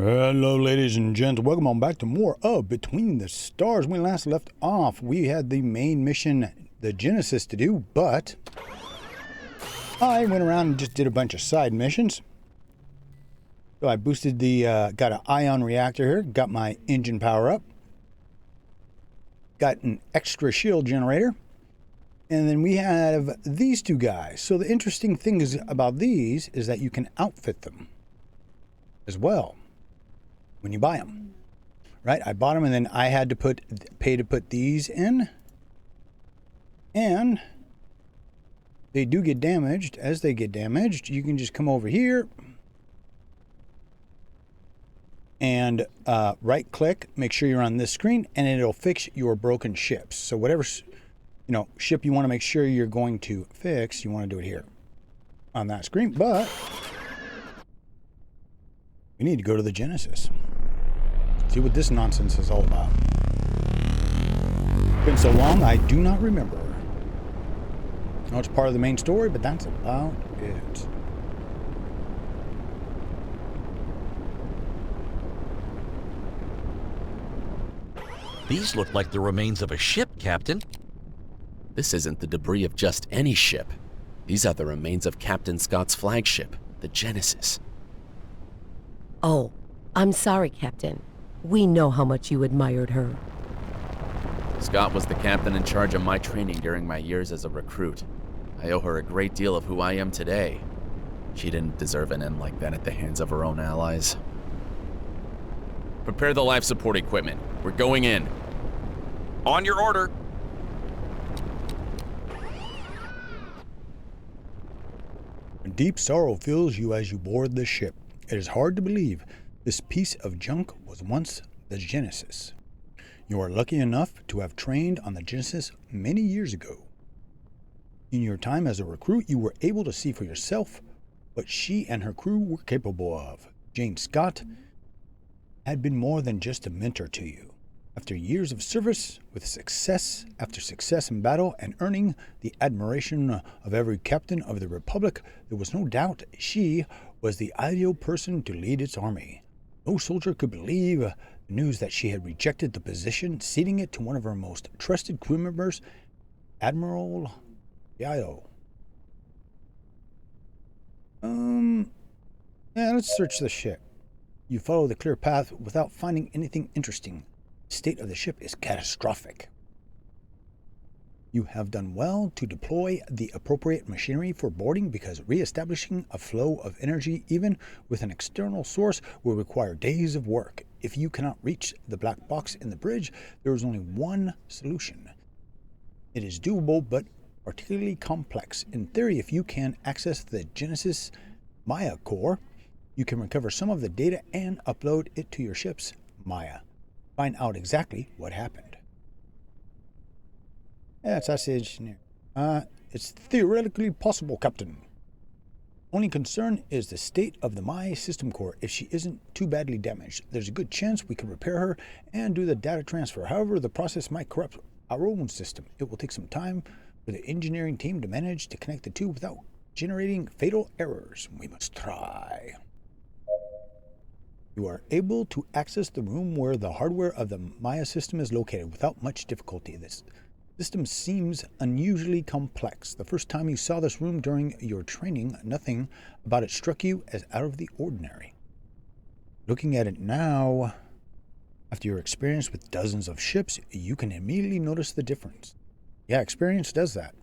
Hello, ladies and gents. Welcome on back to more of Between the Stars. When we last left off, we had the main mission, the Genesis, to do, but I went around and just did a bunch of side missions. So I boosted the, got an ion reactor here, got my engine power up, got an extra shield generator, and then we have these two guys. So the interesting thing is about these is that you can outfit them as well when you buy them, right? I bought them and then I had to pay to put these in, and they do get damaged. As they get damaged, you can just come over here and right click, make sure you're on this screen, and it'll fix your broken ships. So whatever ship you want to make sure you're going to fix, you want to do it here on that screen. But we need to go to the Genesis. See what this nonsense is all about. It's been so long, I do not remember. I know it's part of the main story, but that's about it. These look like the remains of a ship, Captain. This isn't the debris of just any ship. These are the remains of Captain Scott's flagship, the Genesis. Oh, I'm sorry, Captain. We know how much you admired her. Scott was the captain in charge of my training during my years as a recruit. I owe her a great deal of who I am today. She didn't deserve an end like that at the hands of her own allies. Prepare the life support equipment. We're going in. On your order. Deep sorrow fills you as you board the ship. It is hard to believe this piece of junk was once the Genesis. You are lucky enough to have trained on the Genesis many years ago. In your time as a recruit, you were able to see for yourself what she and her crew were capable of. Jane Scott had been more than just a mentor to you. After years of service, with success after success in battle, and earning the admiration of every captain of the Republic, there was no doubt she was the ideal person to lead its army. No soldier could believe the news that she had rejected the position, ceding it to one of her most trusted crew members, Admiral Yayo. Let's search the ship. You follow the clear path without finding anything interesting. The state of the ship is catastrophic. You have done well to deploy the appropriate machinery for boarding, because re-establishing a flow of energy, even with an external source, will require days of work. If you cannot reach the black box in the bridge, there is only one solution. It is doable, but particularly complex. In theory, if you can access the Genesis Maya core, you can recover some of the data and upload it to your ship's Maya. Find out exactly what happened. Yes, I said engineer. It's theoretically possible, Captain. Only concern is the state of the Maya system core. If she isn't too badly damaged, there's a good chance we can repair her and do the data transfer. However, the process might corrupt our own system. It will take some time for the engineering team to manage to connect the two without generating fatal errors. We must try. You are able to access the room where the hardware of the Maya system is located without much difficulty. This system seems unusually complex. The first time you saw this room during your training, nothing about it struck you as out of the ordinary. Looking at it now, after your experience with dozens of ships, you can immediately notice the difference. Yeah, experience does that.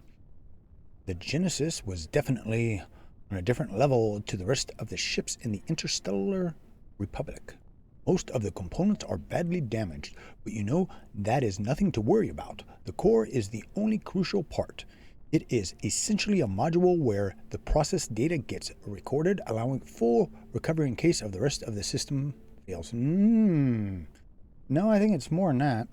The Genesis was definitely on a different level to the rest of the ships in the interstellar Republic. Most of the components are badly damaged, but you know that is nothing to worry about. The core is the only crucial part. It is essentially a module where the process data gets recorded, allowing full recovery in case of the rest of the system fails. No, I think it's more than that.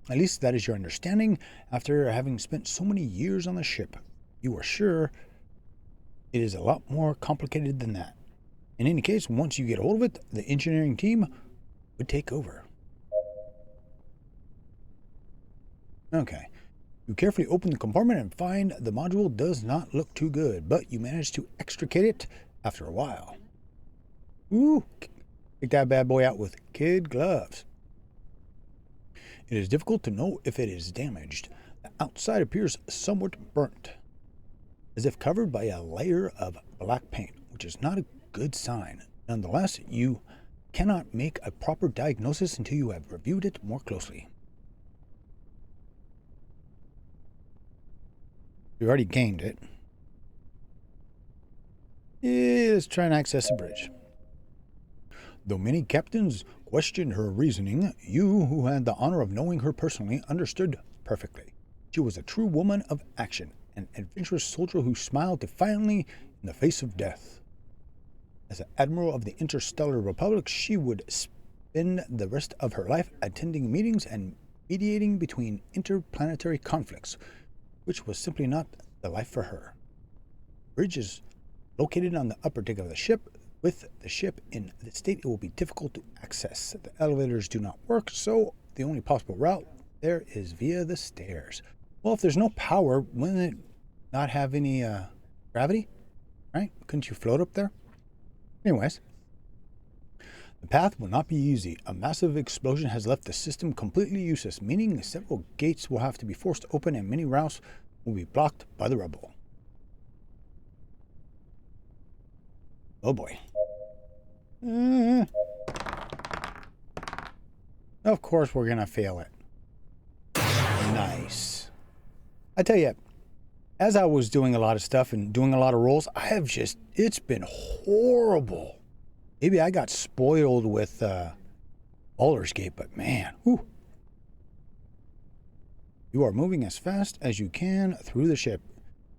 At least that is your understanding after having spent so many years on the ship. You are sure it is a lot more complicated than that. In any case, once you get hold of it, the engineering team would take over. Okay. You carefully open the compartment and find the module does not look too good, but you manage to extricate it after a while. Ooh, Take that bad boy out with kid gloves. It is difficult to know if it is damaged. The outside appears somewhat burnt, as if covered by a layer of black paint, which is not a good sign. Nonetheless, you cannot make a proper diagnosis until you have reviewed it more closely. We already gained it. Let's try and access the bridge. Though many captains questioned her reasoning, you, who had the honor of knowing her personally, understood perfectly. She was a true woman of action, an adventurous soldier who smiled defiantly in the face of death. As an admiral of the Interstellar Republic, she would spend the rest of her life attending meetings and mediating between interplanetary conflicts, which was simply not the life for her. The bridge is located on the upper deck of the ship. With the ship in the state, it will be difficult to access. The elevators do not work, so the only possible route there is via the stairs. Well, if there's no power, wouldn't it not have any gravity? Right? Couldn't you float up there? Anyways, the path will not be easy. A massive explosion has left the system completely useless, meaning several gates will have to be forced open and many routes will be blocked by the rubble. Oh boy. Of course we're gonna fail it. Nice. I tell you, as I was doing a lot of stuff and doing a lot of rolls, it's been horrible. Maybe I got spoiled with Baldur's Gate, but man, whew. You are moving as fast as you can through the ship.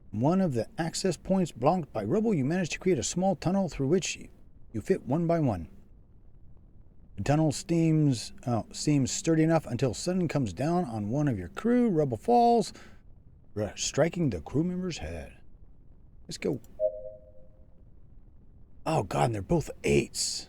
One of the access points blocked by rubble, you manage to create a small tunnel through which you fit one by one. The tunnel seems sturdy enough until sun comes down on one of your crew. Rubble falls, striking the crew member's head. Let's go. Oh god, and they're both 8s.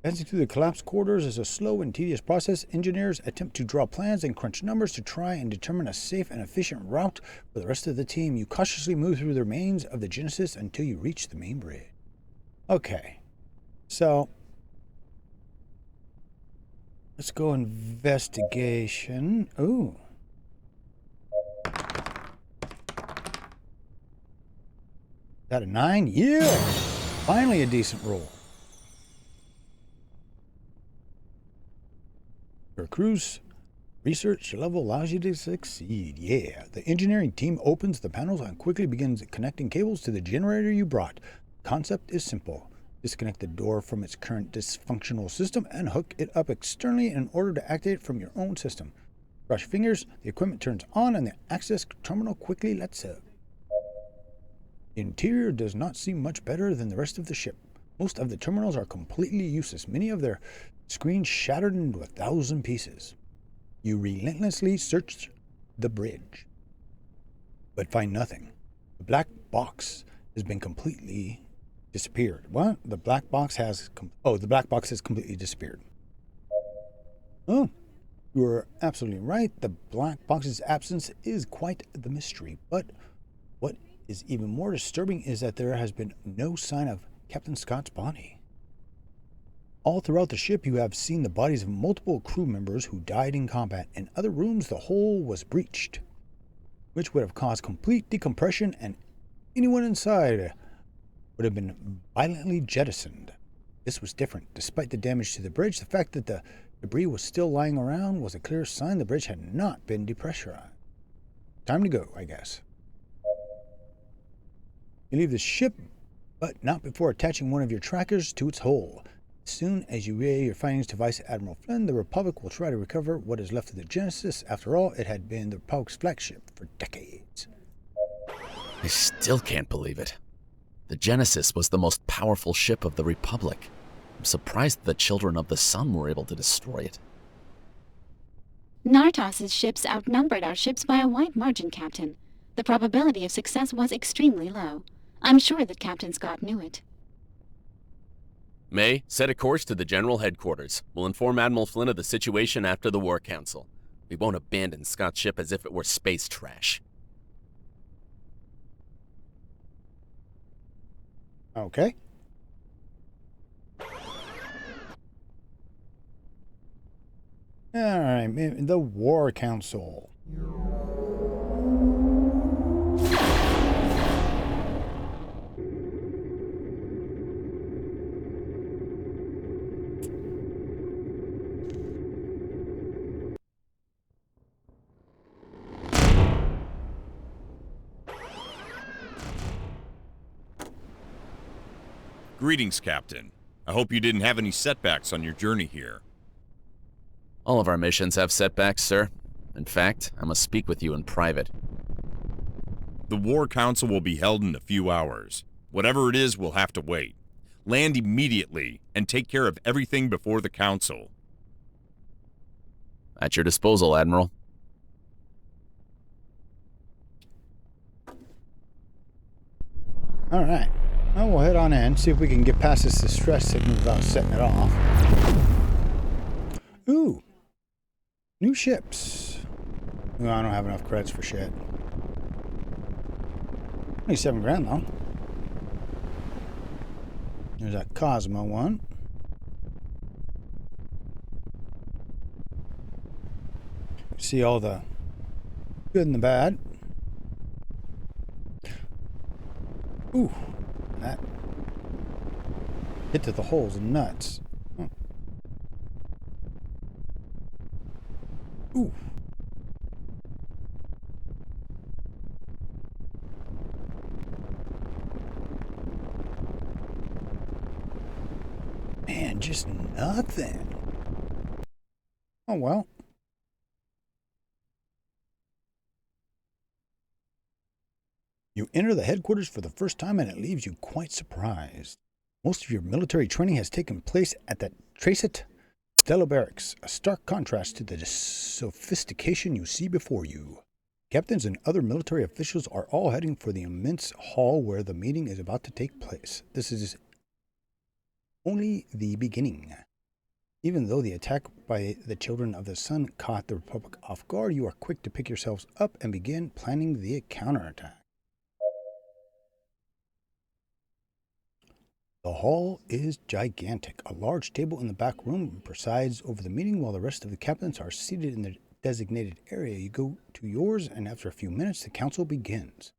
Advancing through the collapsed corridors is a slow and tedious process. Engineers attempt to draw plans and crunch numbers to try and determine a safe and efficient route for the rest of the team. You cautiously move through the remains of the Genesis until you reach the main bridge. Okay, so let's go investigation. Ooh. Is that a 9? Yeah! Finally a decent roll. Your crew's research level allows you to succeed. Yeah. The engineering team opens the panels and quickly begins connecting cables to the generator you brought. The concept is simple. Disconnect the door from its current dysfunctional system and hook it up externally in order to activate it from your own system. Cross your fingers, the equipment turns on, and the access terminal quickly lets up. The interior does not seem much better than the rest of the ship. Most of the terminals are completely useless, many of their screens shattered into 1,000 pieces. You relentlessly search the bridge, but find nothing. The black box has been completely disappeared. What? The black box has completely disappeared. Oh, you are absolutely right. The black box's absence is quite the mystery, but what is even more disturbing is that there has been no sign of Captain Scott's body. All throughout the ship, you have seen the bodies of multiple crew members who died in combat. In other rooms, the hull was breached, which would have caused complete decompression, and anyone inside would have been violently jettisoned. This was different. Despite the damage to the bridge, the fact that the debris was still lying around was a clear sign the bridge had not been depressurized. Time to go, I guess. You leave the ship, but not before attaching one of your trackers to its hull. As soon as you relay your findings to Vice Admiral Flynn, the Republic will try to recover what is left of the Genesis. After all, it had been the Republic's flagship for decades. I still can't believe it. The Genesis was the most powerful ship of the Republic. I'm surprised the Children of the Sun were able to destroy it. Nartas's ships outnumbered our ships by a wide margin, Captain. The probability of success was extremely low. I'm sure that Captain Scott knew it. May, set a course to the General Headquarters. We'll inform Admiral Flynn of the situation after the War Council. We won't abandon Scott's ship as if it were space trash. Okay. Alright, the War Council. Greetings, Captain. I hope you didn't have any setbacks on your journey here. All of our missions have setbacks, sir. In fact, I must speak with you in private. The War Council will be held in a few hours. Whatever it is, we'll have to wait. Land immediately and take care of everything before the Council. At your disposal, Admiral. Alright. Well, we'll head on in, see if we can get past this distress signal without setting it off. Ooh. New ships. Well, I don't have enough credits for shit. Only 7 grand though. There's that Cosmo one. See all the good and the bad. Ooh. That hit to the holes and nuts. Oh. Ooh. Man, just nothing. Oh well. You enter the headquarters for the first time and it leaves you quite surprised. Most of your military training has taken place at the Patriot Stella Barracks, a stark contrast to the sophistication you see before you. Captains and other military officials are all heading for the immense hall where the meeting is about to take place. This is only the beginning. Even though the attack by the Children of the Sun caught the Republic off guard, you are quick to pick yourselves up and begin planning the counterattack. The hall is gigantic. A large table in the back room presides over the meeting while the rest of the captains are seated in the designated area. You go to yours, and after a few minutes, the council begins.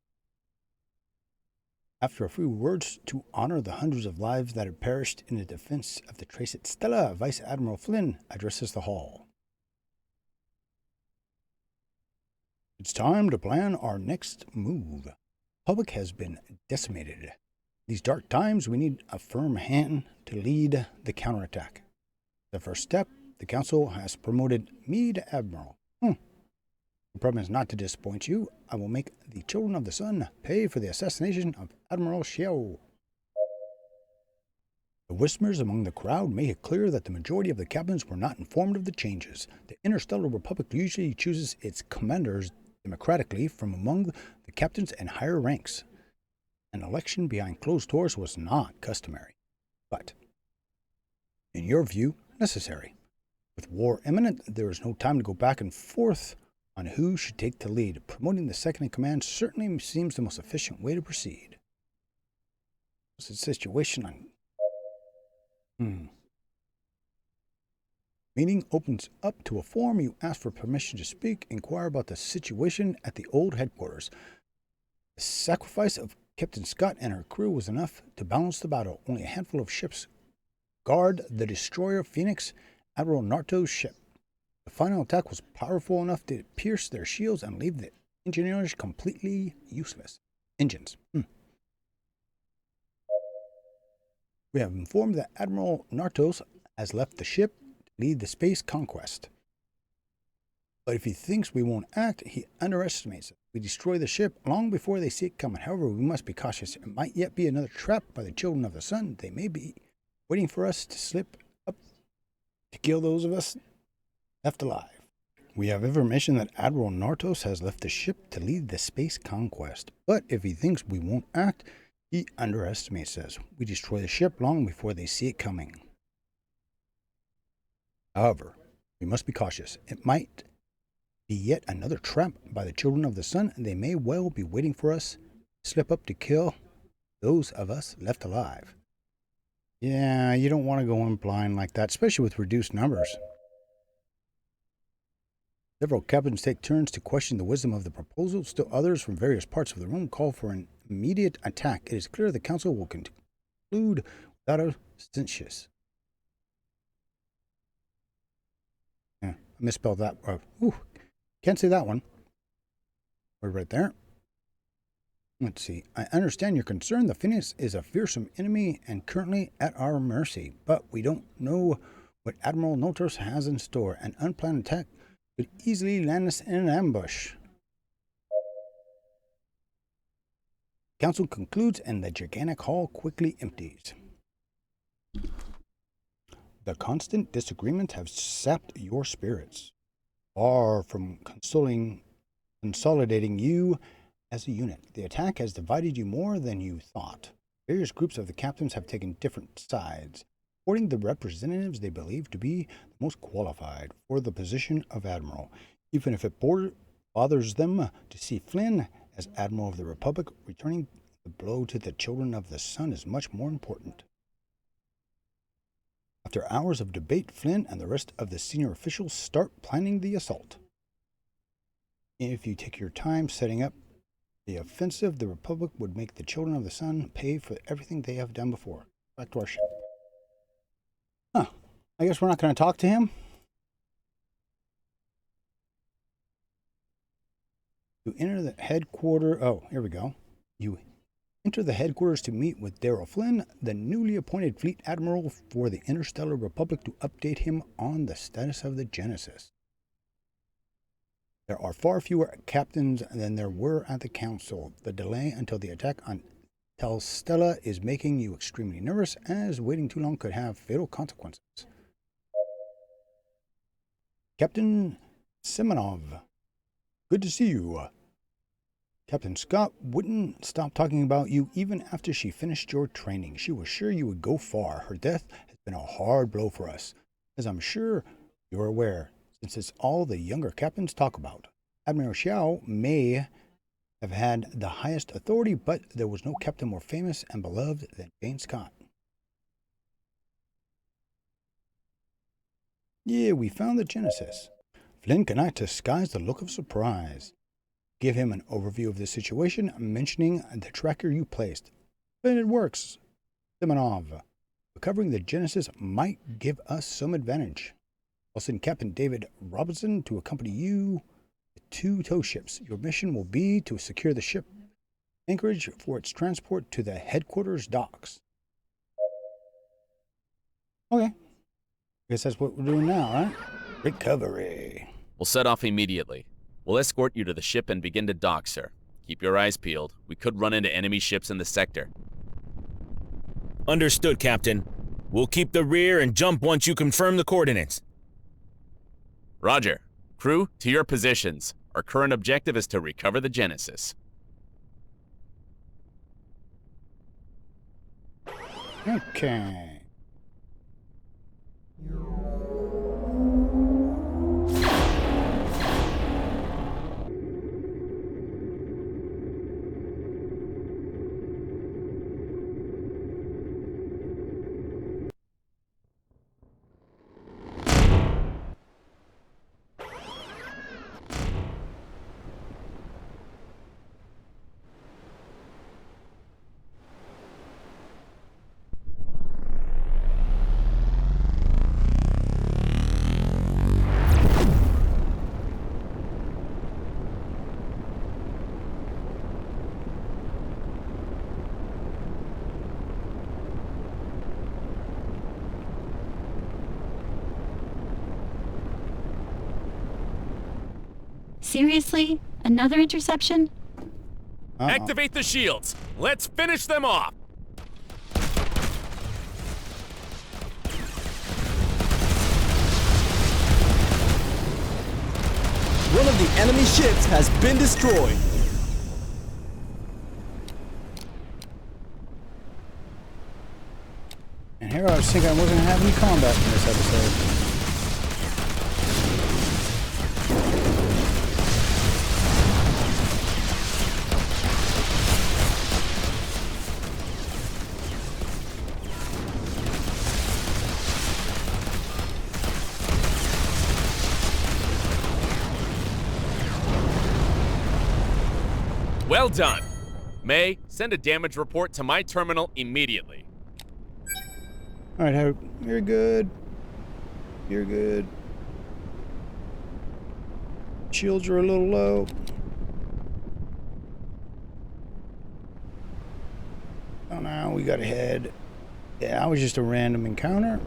After a few words to honor the hundreds of lives that have perished in the defense of the Patriot Stella, Vice Admiral Flynn addresses the hall. It's time to plan our next move. The public has been decimated. These dark times, we need a firm hand to lead the counterattack. The first step, the council has promoted me to admiral. The problem is not to disappoint you. I will make the Children of the Sun pay for the assassination of Admiral Xiao. The whispers among the crowd make it clear that the majority of the captains were not informed of the changes. The Interstellar Republic usually chooses its commanders democratically from among the captains and higher ranks. An election behind closed doors was not customary, but, in your view, necessary. With war imminent, there is no time to go back and forth on who should take the lead. Promoting the second in command certainly seems the most efficient way to proceed. What's the situation on... Meeting opens up to a forum. You ask for permission to speak. Inquire about the situation at the old headquarters. The sacrifice of Captain Scott and her crew was enough to balance the battle. Only a handful of ships guard the destroyer Phoenix, Admiral Narto's ship. The final attack was powerful enough to pierce their shields and leave the engineers completely useless. Engines. We have informed that Admiral Nartos has left the ship to lead the space conquest. But if he thinks we won't act, he underestimates it. We destroy the ship long before they see it coming. However, we must be cautious. It might yet be another trap by the Children of the Sun. They may be waiting for us to slip up to kill those of us left alive. We have information that Admiral Nartos has left the ship to lead the space conquest. But if he thinks we won't act, he underestimates us. We destroy the ship long before they see it coming. However, we must be cautious. It might be yet another trap by the Children of the Sun, and they may well be waiting for us to slip up to kill those of us left alive. Yeah, you don't want to go in blind like that, especially with reduced numbers. Several captains take turns to question the wisdom of the proposal. Still others from various parts of the room call for an immediate attack. It is clear the council will conclude without a stitches. Yeah, I misspelled that. Can't say that one. We're right there. Let's see. I understand your concern. The Phoenix is a fearsome enemy and currently at our mercy, but we don't know what Admiral Notos has in store. An unplanned attack could easily land us in an ambush. Council concludes and the gigantic hall quickly empties. The constant disagreements have sapped your spirits, far from consolidating you as a unit. The attack has divided you more than you thought. Various groups of the captains have taken different sides, supporting the representatives they believe to be the most qualified for the position of admiral, even if it bothers them to see Flynn as Admiral of the Republic. Returning the blow to the children of the sun is much more important. After hours of debate, Flynn and the rest of the senior officials start planning the assault. If you take your time setting up the offensive, the Republic would make the children of the sun pay for everything they have done before. Back to our ship. Huh. I guess we're not going to talk to him. To enter the headquarters. Oh, here we go. You enter the headquarters to meet with Darrell Flynn, the newly appointed fleet admiral for the Interstellar Republic, to update him on the status of the Genesis. There are far fewer captains than there were at the council. The delay until the attack on Telstella is making you extremely nervous, as waiting too long could have fatal consequences. Captain Semenov, good to see you. Captain Scott wouldn't stop talking about you even after she finished your training. She was sure you would go far. Her death has been a hard blow for us, as I'm sure you're aware, since it's all the younger captains talk about. Admiral Xiao may have had the highest authority, but there was no captain more famous and beloved than Jane Scott. Yeah, we found the Genesis. Flynn cannot disguise the look of surprise. Give him an overview of the situation, mentioning the tracker you placed. Then it works. Semenov. Recovering the Genesis might give us some advantage. I'll send Captain David Robinson to accompany you with 2 tow ships. Your mission will be to secure the ship anchorage for its transport to the headquarters docks. Okay. Guess that's what we're doing now, right? Recovery. We'll set off immediately. We'll escort you to the ship and begin to dock, sir. Keep your eyes peeled. We could run into enemy ships in the sector. Understood, Captain. We'll keep the rear and jump once you confirm the coordinates. Roger. Crew, to your positions. Our current objective is to recover the Genesis. Okay. Seriously? Another interception? Activate the shields. Let's finish them off. One of the enemy ships has been destroyed. And here I was thinking I wasn't going to have any combat in this episode. Well done. May, send a damage report to my terminal immediately. All right, Hope. You're good. You're good. Shields are a little low. Oh, now we got to head. Yeah, that was just a random encounter.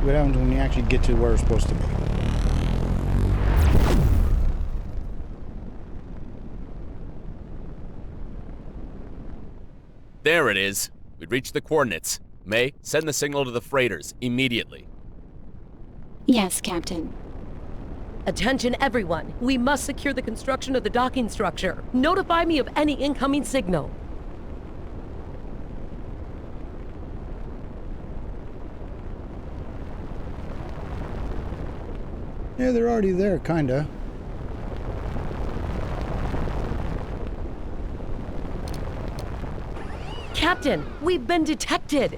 What happens when you actually get to where we're supposed to be? There it is. We'd reached the coordinates. May, send the signal to the freighters immediately. Yes, Captain. Attention everyone. We must secure the construction of the docking structure. Notify me of any incoming signal. Yeah, they're already there, kinda. Captain, we've been detected.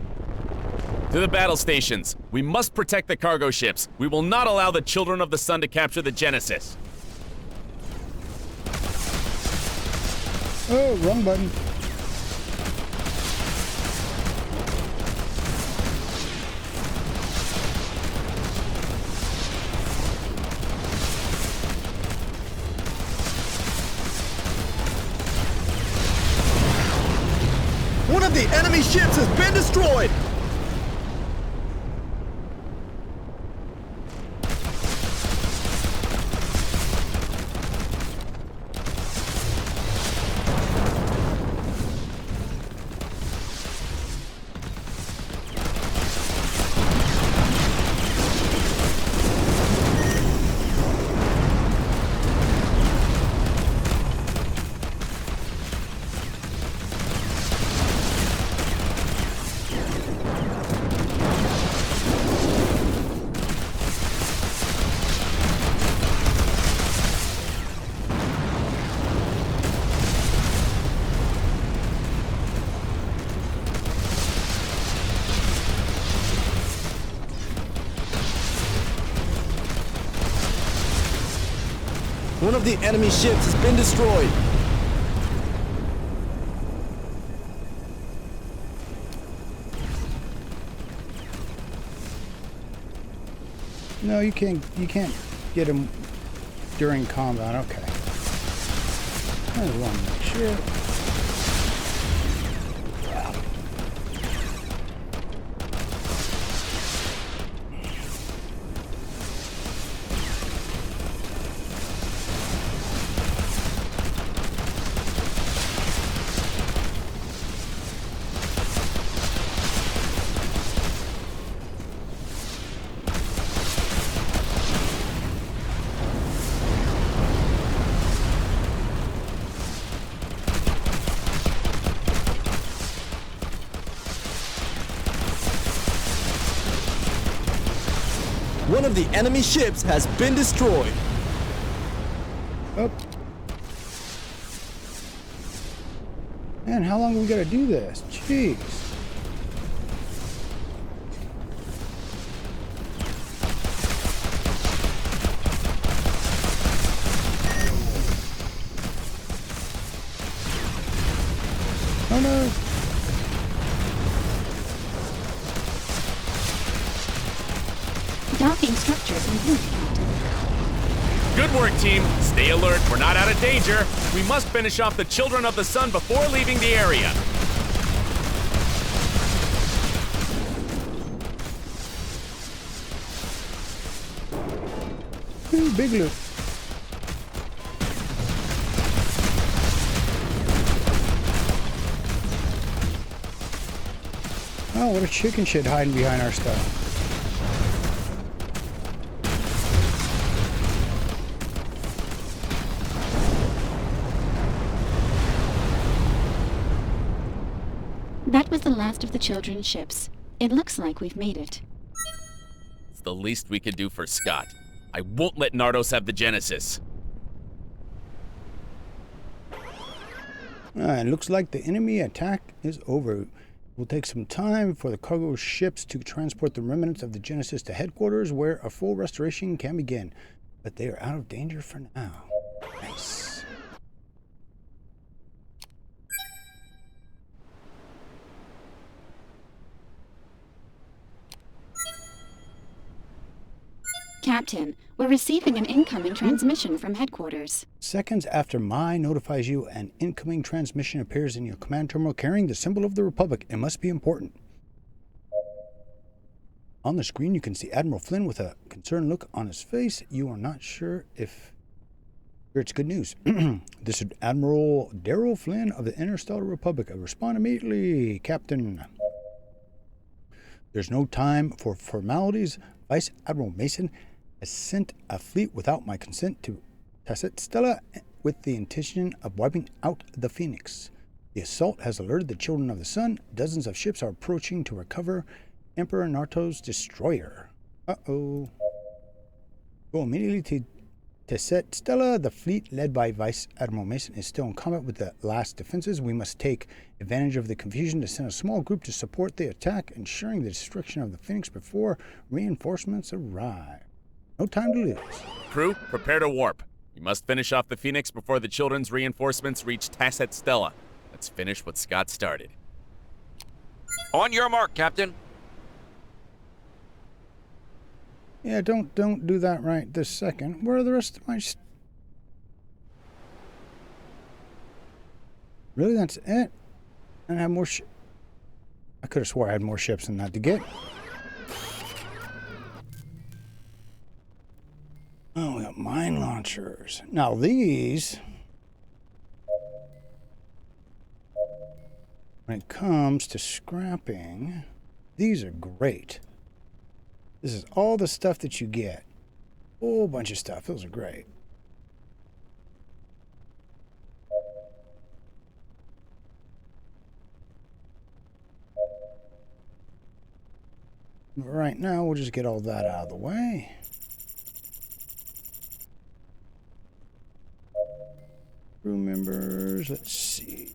To the battle stations. We must protect the cargo ships. We will not allow the Children of the Sun to capture the Genesis. Oh, wrong button. One of the enemy ships has been destroyed! One of the enemy ships has been destroyed. No, you can't get him during combat. Okay. I just want to make sure. One of the enemy ships has been destroyed. Oh. Man, how long have we got to do this? Jeez. Oh no. Docking structures complete, Captain. Good work, team. Stay alert. We're not out of danger. We must finish off the Children of the Sun before leaving the area. Ooh, big loot. Oh, what a chicken shit hiding behind our stuff. That was the last of the children's ships. It looks like we've made it. It's the least we could do for Scott. I won't let Nardos have the Genesis. It looks like the enemy attack is over. Will take some time for the cargo ships to transport the remnants of the Genesis to headquarters, where a full restoration can begin. But they are out of danger for now. Nice. Captain, we're receiving an incoming transmission from headquarters. Seconds after my notifies you, an incoming transmission appears in your command terminal carrying the symbol of the Republic. It must be important. On the screen, you can see Admiral Flynn with a concerned look on his face. You are not sure if it's good news. This is Admiral Daryl Flynn of the Interstellar Republic. Respond immediately, Captain. There's no time for formalities. Vice Admiral Mason has sent a fleet without my consent to Tasset Stella with the intention of wiping out the Phoenix. The assault has alerted the Children of the Sun. Dozens of ships are approaching to recover Emperor Narto's destroyer. Uh-oh. Go immediately to Tasset Stella. The fleet led by Vice Admiral Mason is still in combat with the last defenses. We must take advantage of the confusion to send a small group to support the attack, ensuring the destruction of the Phoenix before reinforcements arrive. No time to lose. Crew, prepare to warp. We must finish off the Phoenix before the Children's reinforcements reach Tasset Stella. Let's finish what Scott started. On your mark, Captain. Yeah, don't do that right this second. Where are the rest of my... Really, that's it? And I have more I could have swore I had more ships than that to get. Oh, we got mine launchers. Now these... When it comes to scrapping, these are great. This is all the stuff that you get. A whole bunch of stuff. Those are great. But right now, we'll just get all that out of the way. Crew members, let's see.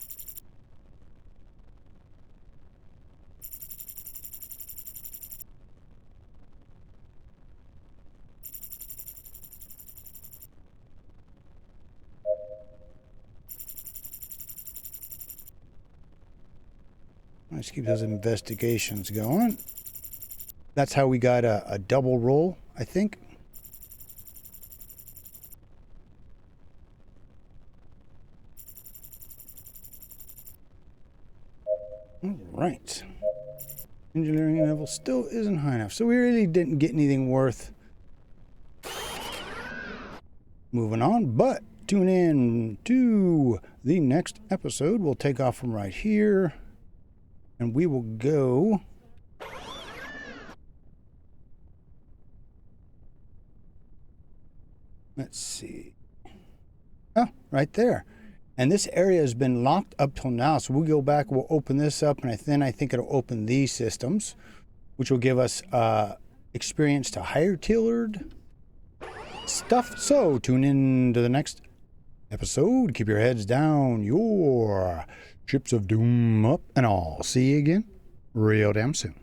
Let's keep those investigations going. That's how we got a double roll, I think. All right. Engineering level still isn't high enough, so we really didn't get anything worth moving on, but tune in to the next episode. We'll take off from right here. And we will go let's see. Oh, right there. And this area has been locked up till now. So we'll go back, we'll open this up, and then I think it'll open these systems, which will give us experience to higher tiered stuff. So tune in to the next episode. Keep your heads down. Your ships of doom up, and I'll see you again real damn soon.